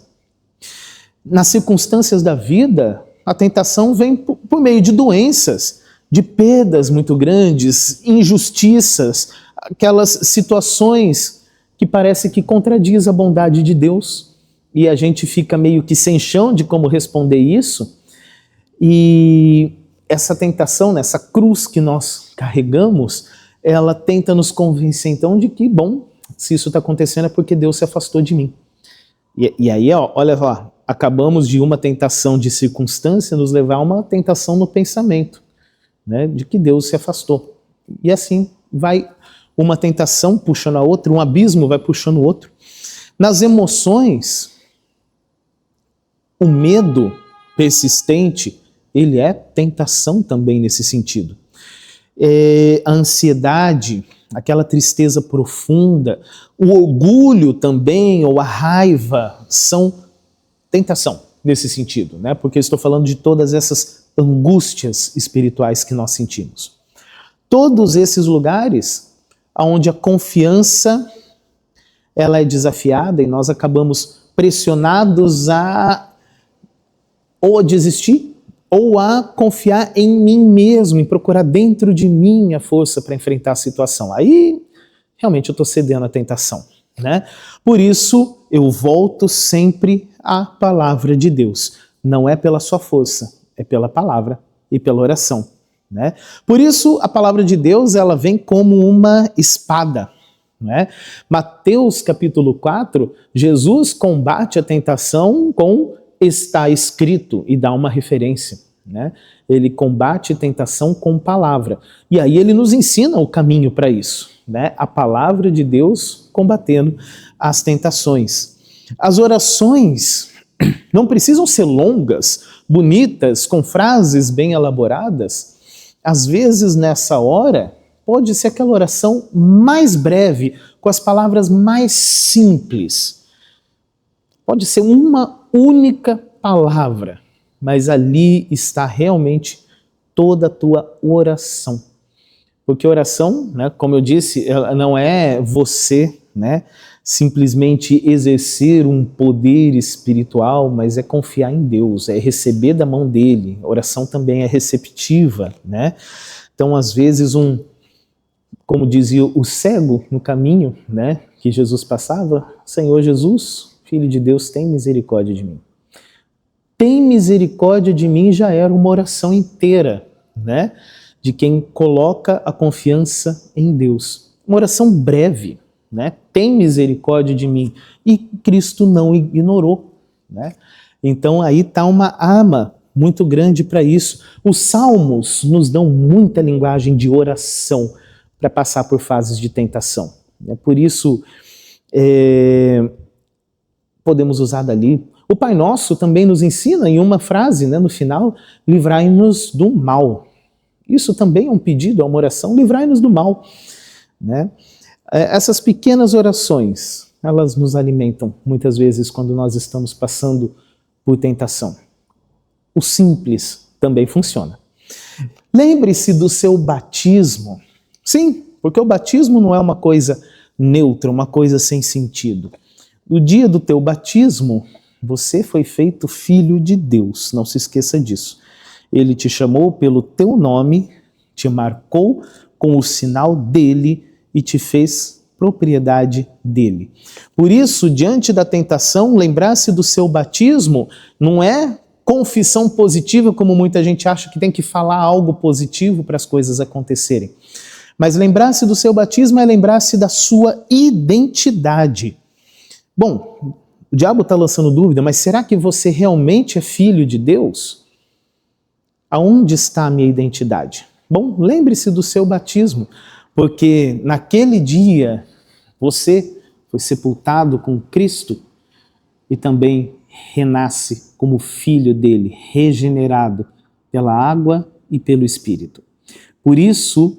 Nas circunstâncias da vida, a tentação vem por meio de doenças, de perdas muito grandes, injustiças, aquelas situações que parece que contradiz a bondade de Deus e a gente fica meio que sem chão de como responder isso. E essa tentação, essa cruz que nós carregamos, ela tenta nos convencer então de que, bom, se isso está acontecendo é porque Deus se afastou de mim. E aí, olha lá, acabamos de uma tentação de circunstância nos levar a uma tentação no pensamento, né, de que Deus se afastou. E assim vai uma tentação puxando a outra, um abismo vai puxando o outro. Nas emoções, o medo persistente, ele é tentação também nesse sentido. A ansiedade, aquela tristeza profunda, o orgulho também, ou a raiva, são tentação nesse sentido, né? Porque eu estou falando de todas essas angústias espirituais que nós sentimos. Todos esses lugares onde a confiança ela é desafiada e nós acabamos pressionados a ou a desistir ou a confiar em mim mesmo, em procurar dentro de mim a força para enfrentar a situação. Aí, realmente, eu estou cedendo à tentação, né? Por isso, eu volto sempre à palavra de Deus. Não é pela sua força, é pela palavra e pela oração, né? Por isso, a palavra de Deus, ela vem como uma espada, né? Mateus capítulo 4, Jesus combate a tentação com está escrito e dá uma referência, né? Ele combate a tentação com palavra. E aí ele nos ensina o caminho para isso, né? A palavra de Deus combatendo as tentações. As orações não precisam ser longas, bonitas, com frases bem elaboradas. Às vezes, nessa hora, pode ser aquela oração mais breve, com as palavras mais simples. Pode ser uma única palavra, mas ali está realmente toda a tua oração. Porque oração, né, como eu disse, ela não é você, né, simplesmente exercer um poder espiritual, mas é confiar em Deus, é receber da mão dele. A oração também é receptiva, né? Então, às vezes, como dizia o cego no caminho, né, que Jesus passava, Senhor Jesus, Filho de Deus, tem misericórdia de mim. Tem misericórdia de mim já era uma oração inteira, né, de quem coloca a confiança em Deus. Uma oração breve, né, tem misericórdia de mim. E Cristo não ignorou, né? Então aí está uma arma muito grande para isso. Os salmos nos dão muita linguagem de oração para passar por fases de tentação. Por isso, podemos usar dali. O Pai Nosso também nos ensina em uma frase, né, no final, livrai-nos do mal. Isso também é um pedido, é uma oração, livrai-nos do mal, né? Essas pequenas orações, elas nos alimentam muitas vezes quando nós estamos passando por tentação. O simples também funciona. Lembre-se do seu batismo. Sim, porque o batismo não é uma coisa neutra, uma coisa sem sentido. No dia do teu batismo, você foi feito filho de Deus, não se esqueça disso. Ele te chamou pelo teu nome, te marcou com o sinal dele e te fez propriedade dele. Por isso, diante da tentação, lembrar-se do seu batismo não é confissão positiva, como muita gente acha que tem que falar algo positivo para as coisas acontecerem. Mas lembrar-se do seu batismo é lembrar-se da sua identidade. Bom, o diabo está lançando dúvida, mas será que você realmente é filho de Deus? Aonde está a minha identidade? Bom, lembre-se do seu batismo, porque naquele dia você foi sepultado com Cristo e também renasce como filho dele, regenerado pela água e pelo Espírito. Por isso,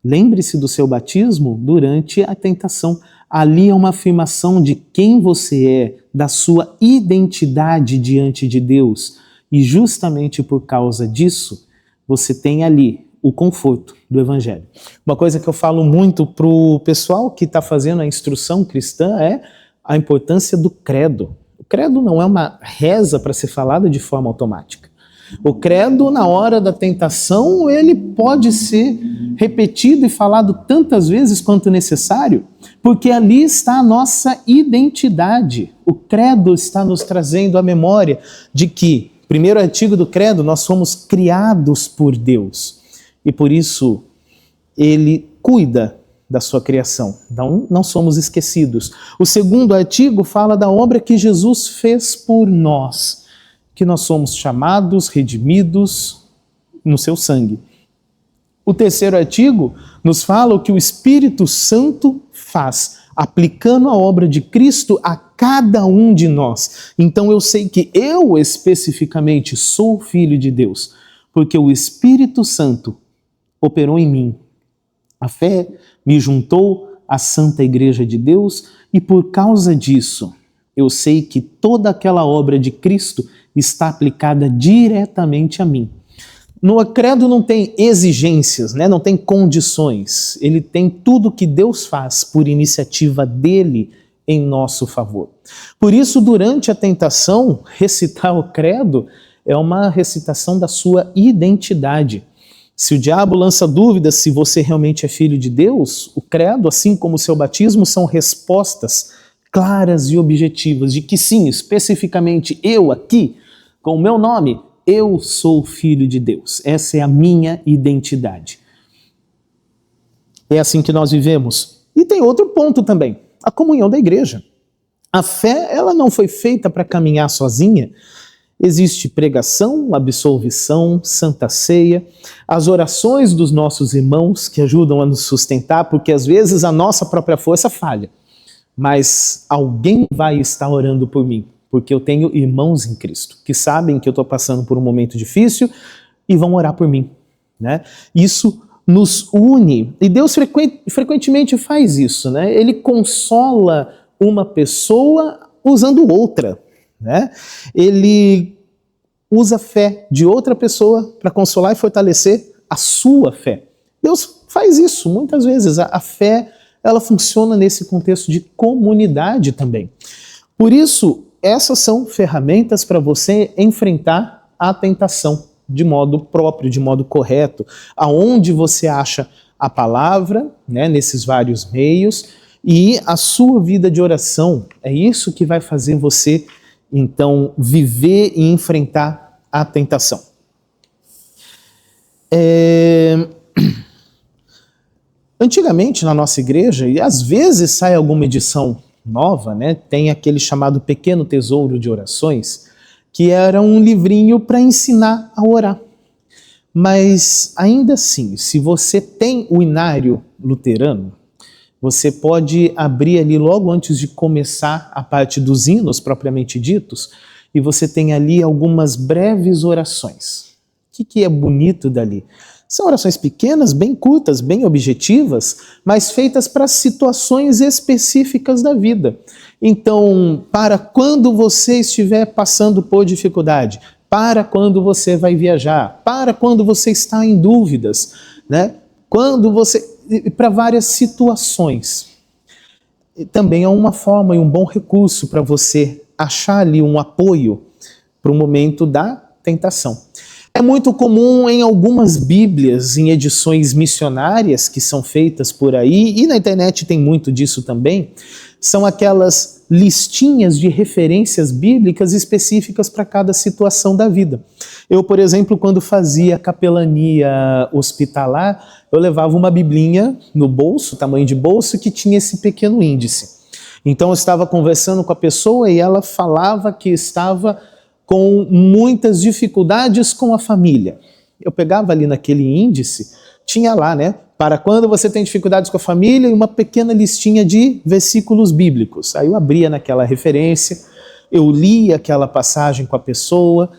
lembre-se do seu batismo durante a tentação. Ali é uma afirmação de quem você é, da sua identidade diante de Deus. E justamente por causa disso, você tem ali o conforto do Evangelho. Uma coisa que eu falo muito para o pessoal que está fazendo a instrução cristã é a importância do credo. O credo não é uma reza para ser falada de forma automática. O credo, na hora da tentação, ele pode ser repetido e falado tantas vezes quanto necessário, porque ali está a nossa identidade. O credo está nos trazendo a memória de que, primeiro artigo do credo, nós somos criados por Deus. E por isso, ele cuida da sua criação. Não somos esquecidos. O segundo artigo fala da obra que Jesus fez por nós, que nós somos chamados, redimidos no seu sangue. O terceiro artigo nos fala o que o Espírito Santo faz, aplicando a obra de Cristo a cada um de nós. Então eu sei que eu especificamente sou filho de Deus, porque o Espírito Santo operou em mim. A fé me juntou à Santa Igreja de Deus e por causa disso eu sei que toda aquela obra de Cristo está aplicada diretamente a mim. No credo não tem exigências, né? Não tem condições. Ele tem tudo que Deus faz por iniciativa dele em nosso favor. Por isso, durante a tentação, recitar o credo é uma recitação da sua identidade. Se o diabo lança dúvidas se você realmente é filho de Deus, o credo, assim como o seu batismo, são respostas claras e objetivas de que sim, especificamente eu aqui, com o meu nome, eu sou filho de Deus. Essa é a minha identidade. É assim que nós vivemos. E tem outro ponto também, a comunhão da igreja. A fé, ela não foi feita para caminhar sozinha. Existe pregação, absolvição, santa ceia, as orações dos nossos irmãos que ajudam a nos sustentar, porque às vezes a nossa própria força falha. Mas alguém vai estar orando por mim, porque eu tenho irmãos em Cristo, que sabem que eu estou passando por um momento difícil e vão orar por mim, né? Isso nos une, e Deus frequentemente faz isso, né? Ele consola uma pessoa usando outra, né? Ele usa a fé de outra pessoa para consolar e fortalecer a sua fé. Deus faz isso muitas vezes. A fé, ela funciona nesse contexto de comunidade também. Por isso, essas são ferramentas para você enfrentar a tentação de modo próprio, de modo correto, aonde você acha a palavra, né, nesses vários meios, e a sua vida de oração. É isso que vai fazer você, então, viver e enfrentar a tentação. Antigamente, na nossa igreja, e às vezes sai alguma edição nova, né, tem aquele chamado Pequeno Tesouro de Orações, que era um livrinho para ensinar a orar. Mas, ainda assim, se você tem o inário luterano, você pode abrir ali logo antes de começar a parte dos hinos propriamente ditos, e você tem ali algumas breves orações. O que é bonito dali? São orações pequenas, bem curtas, bem objetivas, mas feitas para situações específicas da vida. Então, para quando você estiver passando por dificuldade, para quando você vai viajar, para quando você está em dúvidas, né? Para várias situações. E também é uma forma e um bom recurso para você achar ali um apoio para o momento da tentação. É muito comum em algumas bíblias, em edições missionárias que são feitas por aí, e na internet tem muito disso também, são aquelas listinhas de referências bíblicas específicas para cada situação da vida. Eu, por exemplo, quando fazia capelania hospitalar, eu levava uma biblinha no bolso, tamanho de bolso, que tinha esse pequeno índice. Então eu estava conversando com a pessoa e ela falava que estava com muitas dificuldades com a família. Eu pegava ali naquele índice, tinha lá, né? Para quando você tem dificuldades com a família, e uma pequena listinha de versículos bíblicos. Aí eu abria naquela referência, eu lia aquela passagem com a pessoa.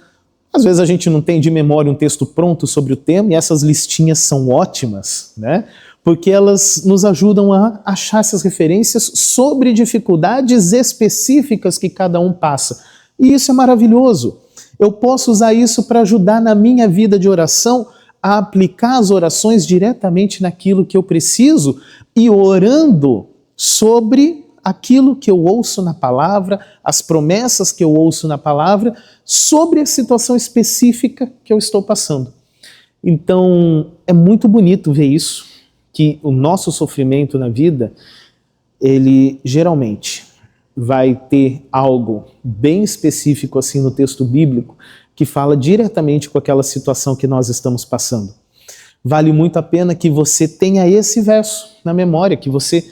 Às vezes a gente não tem de memória um texto pronto sobre o tema, e essas listinhas são ótimas, né? Porque elas nos ajudam a achar essas referências sobre dificuldades específicas que cada um passa. E isso é maravilhoso. Eu posso usar isso para ajudar na minha vida de oração a aplicar as orações diretamente naquilo que eu preciso e orando sobre aquilo que eu ouço na palavra, as promessas que eu ouço na palavra, sobre a situação específica que eu estou passando. Então, é muito bonito ver isso, que o nosso sofrimento na vida, ele geralmente vai ter algo bem específico assim no texto bíblico que fala diretamente com aquela situação que nós estamos passando. Vale muito a pena que você tenha esse verso na memória, que você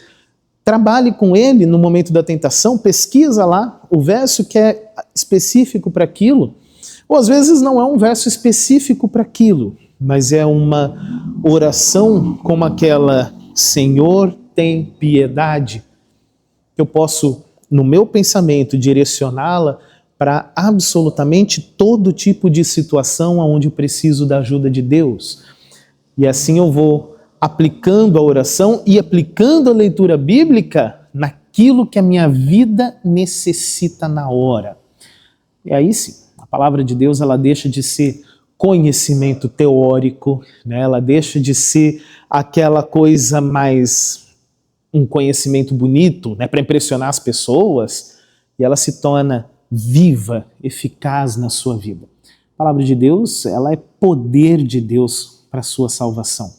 trabalhe com ele no momento da tentação, pesquisa lá o verso que é específico para aquilo, ou às vezes não é um verso específico para aquilo, mas é uma oração como aquela: Senhor, tem piedade. Eu posso, no meu pensamento, direcioná-la para absolutamente todo tipo de situação onde eu preciso da ajuda de Deus. E assim eu vou aplicando a oração e aplicando a leitura bíblica naquilo que a minha vida necessita na hora. E aí sim, a palavra de Deus, ela deixa de ser conhecimento teórico, né? Ela deixa de ser aquela coisa mais um conhecimento bonito, né, para impressionar as pessoas, e ela se torna viva, eficaz na sua vida. A palavra de Deus, ela é poder de Deus para a sua salvação.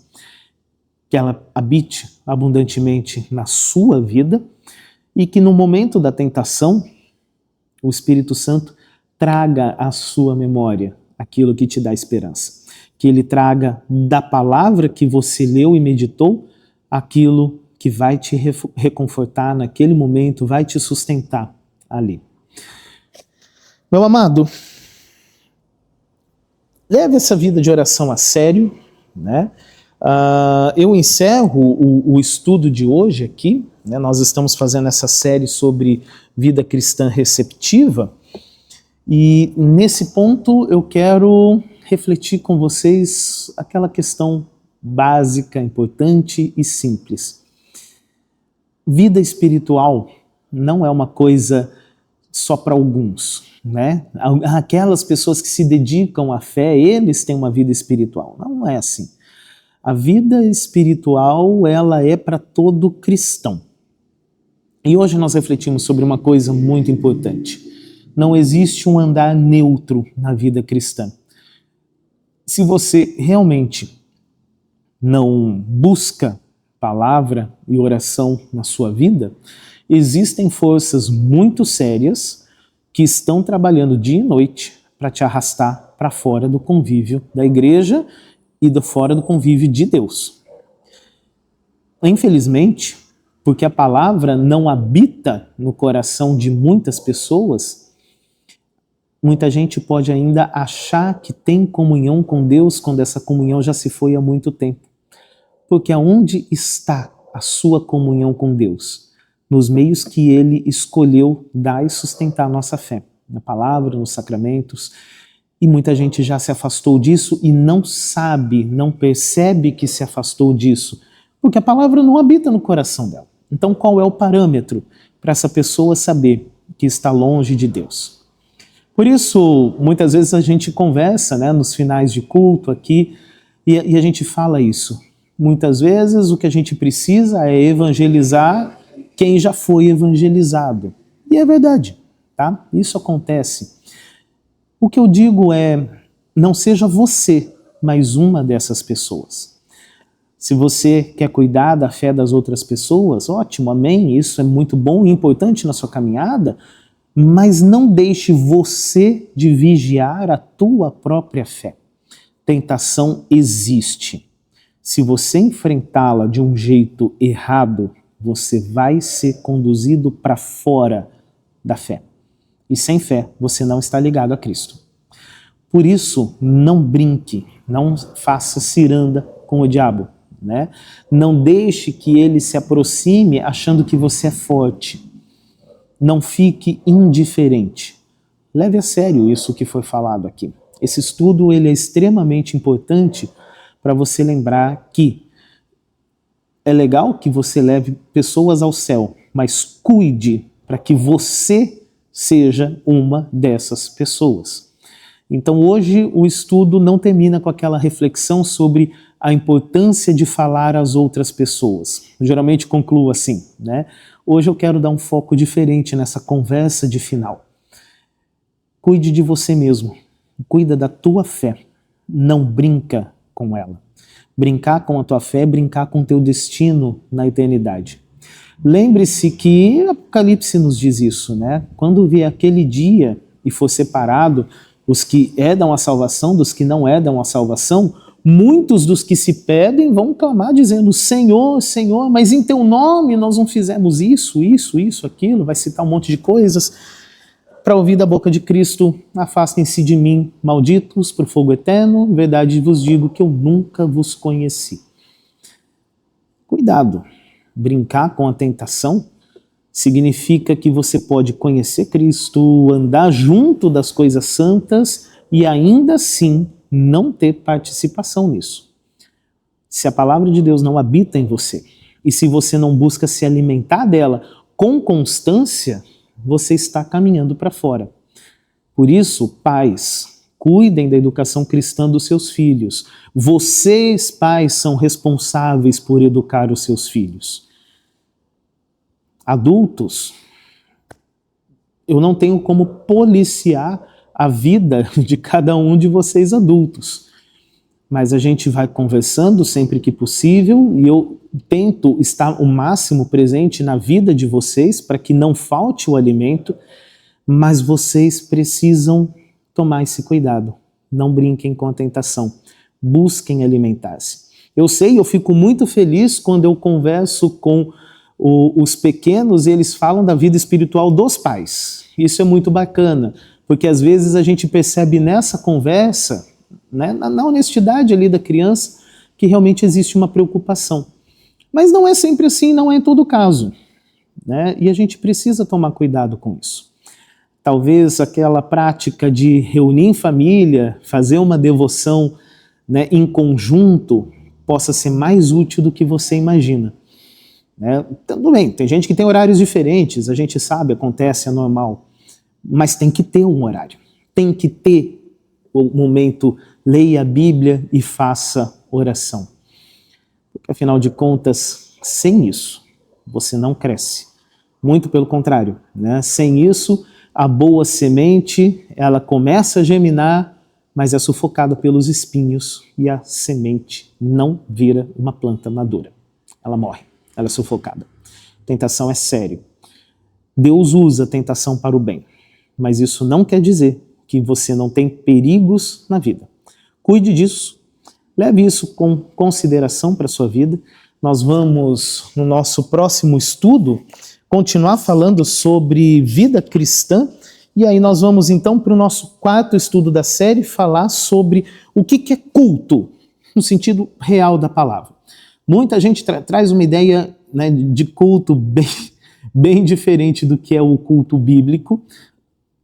Que ela habite abundantemente na sua vida e que no momento da tentação, o Espírito Santo traga à sua memória aquilo que te dá esperança. Que ele traga da palavra que você leu e meditou aquilo que vai te reconfortar naquele momento, vai te sustentar ali. Meu amado, leve essa vida de oração a sério, né? Eu encerro o estudo de hoje aqui, né? Nós estamos fazendo essa série sobre vida cristã receptiva, e nesse ponto eu quero refletir com vocês aquela questão básica, importante e simples. Vida espiritual não é uma coisa só para alguns, né? Aquelas pessoas que se dedicam à fé, eles têm uma vida espiritual. Não é assim. A vida espiritual, ela é para todo cristão. E hoje nós refletimos sobre uma coisa muito importante. Não existe um andar neutro na vida cristã. Se você realmente não busca palavra e oração na sua vida, existem forças muito sérias que estão trabalhando dia e noite para te arrastar para fora do convívio da igreja e fora do convívio de Deus. Infelizmente, porque a palavra não habita no coração de muitas pessoas, muita gente pode ainda achar que tem comunhão com Deus quando essa comunhão já se foi há muito tempo. Porque aonde está a sua comunhão com Deus? Nos meios que Ele escolheu dar e sustentar a nossa fé. Na palavra, nos sacramentos. E muita gente já se afastou disso e não sabe, não percebe que se afastou disso. Porque a palavra não habita no coração dela. Então qual é o parâmetro para essa pessoa saber que está longe de Deus? Por isso, muitas vezes a gente conversa, né, nos finais de culto aqui e a gente fala isso. Muitas vezes o que a gente precisa é evangelizar quem já foi evangelizado. E é verdade, tá? Isso acontece. O que eu digo é, não seja você mais uma dessas pessoas. Se você quer cuidar da fé das outras pessoas, ótimo, amém, isso é muito bom e importante na sua caminhada, mas não deixe você de vigiar a tua própria fé. Tentação existe. Se você enfrentá-la de um jeito errado, você vai ser conduzido para fora da fé. E sem fé, você não está ligado a Cristo. Por isso, não brinque, não faça ciranda com o diabo, né? Não deixe que ele se aproxime achando que você é forte. Não fique indiferente. Leve a sério isso que foi falado aqui. Esse estudo ele é extremamente importante para você lembrar que é legal que você leve pessoas ao céu, mas cuide para que você seja uma dessas pessoas. Então hoje o estudo não termina com aquela reflexão sobre a importância de falar às outras pessoas. Eu geralmente concluo assim, né? Hoje eu quero dar um foco diferente nessa conversa de final. Cuide de você mesmo, cuida da tua fé, não brinca com ela. Brincar com a tua fé é brincar com o teu destino na eternidade. Lembre-se que Apocalipse nos diz isso, né? Quando vier aquele dia e for separado os que herdam a salvação dos que não herdam a salvação, muitos dos que se perdem vão clamar dizendo: Senhor, Senhor, mas em teu nome nós não fizemos isso, aquilo, vai citar um monte de coisas. Para ouvir da boca de Cristo, afastem-se de mim, malditos, para o fogo eterno, em verdade vos digo que eu nunca vos conheci. Cuidado, brincar com a tentação significa que você pode conhecer Cristo, andar junto das coisas santas e ainda assim não ter participação nisso. Se a palavra de Deus não habita em você e se você não busca se alimentar dela com constância, você está caminhando para fora. Por isso, pais, cuidem da educação cristã dos seus filhos. Vocês, pais, são responsáveis por educar os seus filhos. Adultos, eu não tenho como policiar a vida de cada um de vocês adultos. Mas a gente vai conversando sempre que possível e eu tento estar o máximo presente na vida de vocês para que não falte o alimento, mas vocês precisam tomar esse cuidado. Não brinquem com a tentação. Busquem alimentar-se. Eu sei, eu fico muito feliz quando eu converso com os pequenos e eles falam da vida espiritual dos pais. Isso é muito bacana, porque às vezes a gente percebe nessa conversa, né, na honestidade ali da criança, que realmente existe uma preocupação. Mas não é sempre assim, não é em todo caso, né? E a gente precisa tomar cuidado com isso. Talvez aquela prática de reunir em família, fazer uma devoção, né, em conjunto, possa ser mais útil do que você imagina. Né? Tudo bem, tem gente que tem horários diferentes, a gente sabe, acontece, é normal. mas tem que ter um horário, tem que ter o momento, leia a Bíblia e faça oração. Porque, afinal de contas, sem isso, você não cresce. Muito pelo contrário, né? Sem isso, a boa semente, ela começa a germinar, mas é sufocada pelos espinhos e a semente não vira uma planta madura. Ela morre, ela é sufocada. Tentação é sério. Deus usa a tentação para o bem, mas isso não quer dizer que você não tem perigos na vida. Cuide disso, leve isso com consideração para a sua vida. Nós vamos, no nosso próximo estudo, continuar falando sobre vida cristã, e aí nós vamos então para o nosso quarto estudo da série falar sobre o que é culto, no sentido real da palavra. Muita gente traz uma ideia, né, de culto bem diferente do que é o culto bíblico.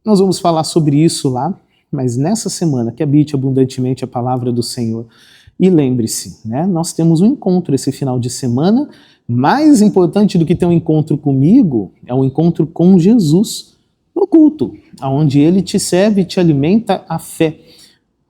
Nós vamos falar sobre isso lá, mas nessa semana que habite abundantemente a palavra do Senhor. E lembre-se, né, nós temos um encontro esse final de semana. Mais importante do que ter um encontro comigo é um encontro com Jesus no culto, onde Ele te serve e te alimenta a fé,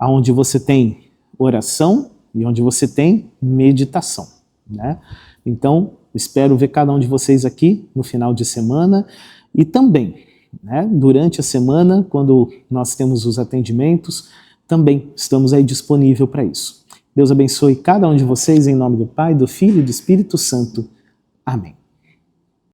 onde você tem oração e onde você tem meditação, né? Então, espero ver cada um de vocês aqui no final de semana e também, né, durante a semana, quando nós temos os atendimentos, também estamos aí disponível para isso. Deus abençoe cada um de vocês em nome do Pai, do Filho e do Espírito Santo. Amém.